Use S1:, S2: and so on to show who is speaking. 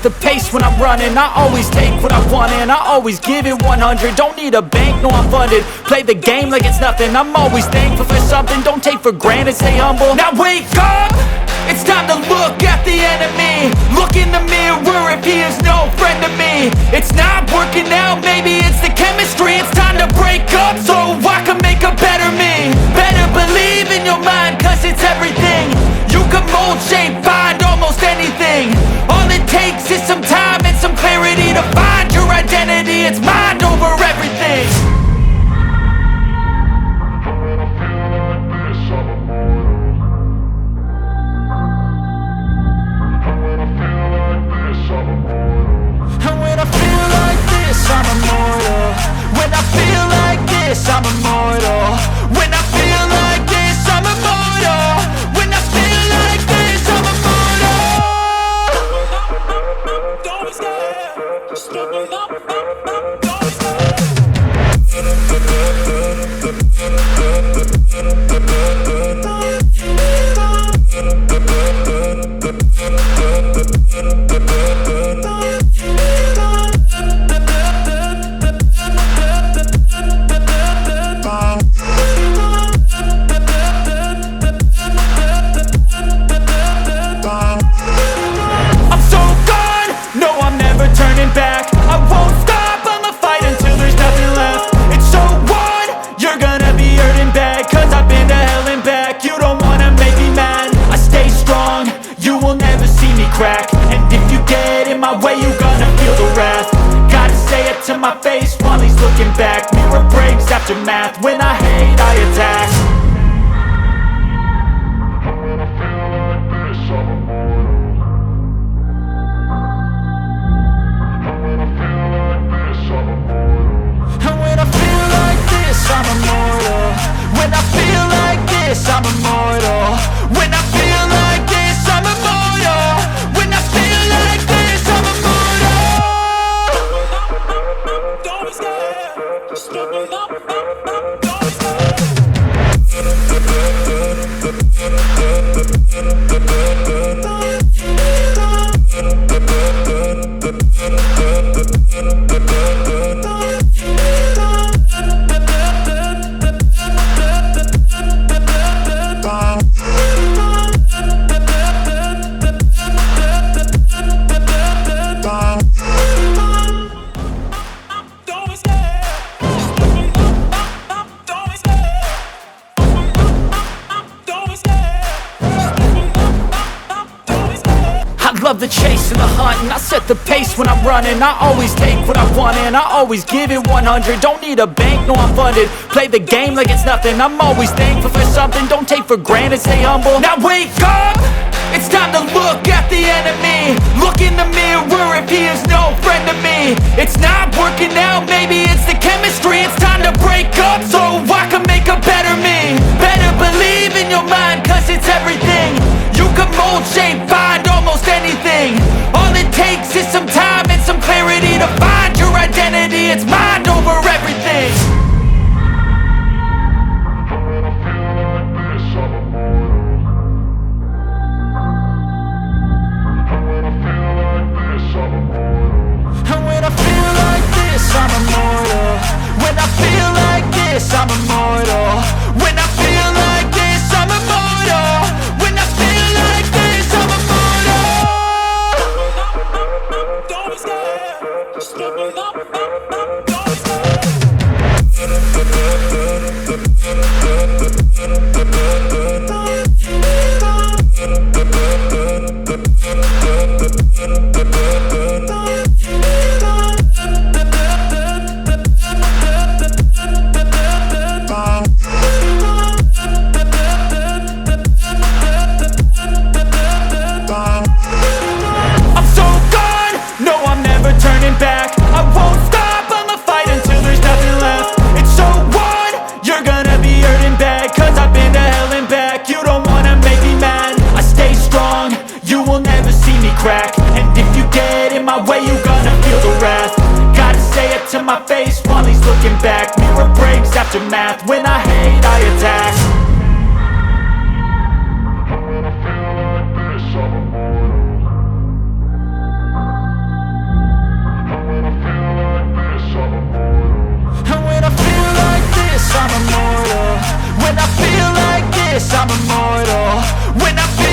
S1: set the pace when I'm running. I always take what I want and I always give it 100. Don't need a bank, no I'm funded. Play the game like it's nothing. I'm always thankful for something. Don't take for granted, stay humble. Now wake up! It's time to look at the enemy. Look in the mirror if he is no friend to me. It's not working out, maybe it's the chemistry. It's time to break up so I can make a better me. Better believe in your mind, cause it's everything. You can mold, shape, find almost anything. All it takes is some time and some clarity to find your identity. It's mind over everything. I'm immortal. When I feel like this, I'm immortal. When I feel like this, I'm immortal. When I feel like this, I'm immortal. Don't be scared. Just open up. Don't be scared. And if you get in my way, you gonna feel the wrath. Gotta say it to my face while he's looking back. Mirror breaks after math. When I hate, I attack. And when I feel like this, I'm immortal. When I feel like this, I'm immortal. When I feel like this, I'm immortal. When I feel like this, I'm immortal. Don't be scared. Just open up. Don't be scared. Love the chase and the hunt, and I set the pace when I'm running. I always take what I want and I always give it 100. Don't need a bank, no I'm funded. Play the game like it's nothing. I'm always thankful for something. Don't take for granted, stay humble. Now wake up! It's time to look at the enemy. Look in the mirror if he is no friend to me. It's not working out, maybe it's the chemistry. It's time to break up so I can make a better me. Better believe in your mind, cause it's everything. You can mold, shape, find almost anything. All it takes is some time and some clarity to find your identity. It's mind over everything. And when I feel like this, I'm immortal. When I feel like this, I'm immortal. When I feel like this, I'm immortal. When I feel like this, I'm immortal. Don't be scared. Just open up. Don't be scared. Crack. And if you get in my way, you gonna feel the wrath. Gotta say it to my face while he's looking back. Mirror breaks after math. When I hate, I attack. guess I'm immortal. When I feel